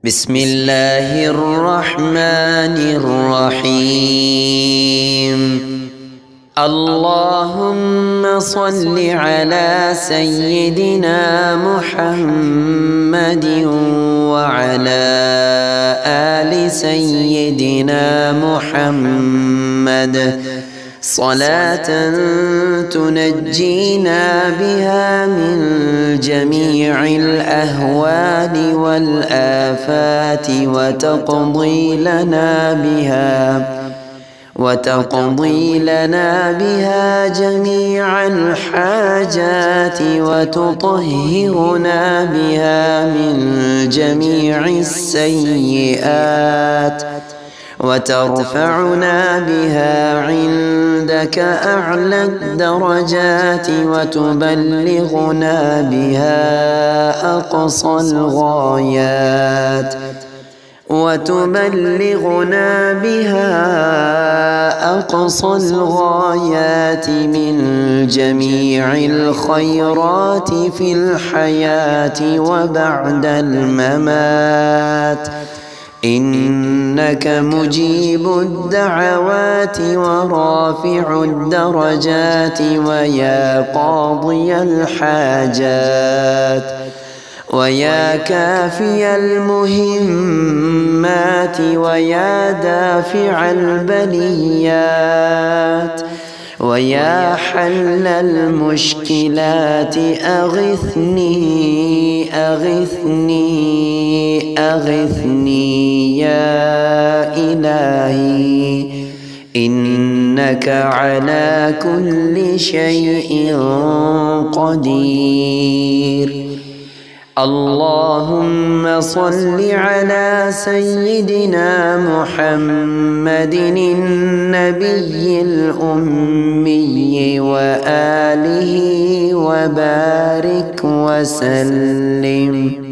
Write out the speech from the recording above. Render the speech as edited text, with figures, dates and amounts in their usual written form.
بسم الله الرحمن الرحيم. اللهم صل على سيدنا محمد وعلى آل سيدنا محمد صلاة تنجينا بها من جميع الأهوال والآفات وتقضي لنا بها جميع الحاجات وتطهرنا بها من جميع السيئات وترفعنا بها عندك أعلى الدرجات وتبلغنا بها أقصى الغايات من جميع الخيرات في الحياة وبعد الممات، إنك مجيب الدعوات ورافع الدرجات ويا قاضي الحاجات ويا كافي المهمات ويا دافع البليات ويا حل المشكلات أغثني يا إلهي، إنك على كل شيء قدير. اللهم صل على سيدنا محمد النبي الأمي وآله وبارك وسلم.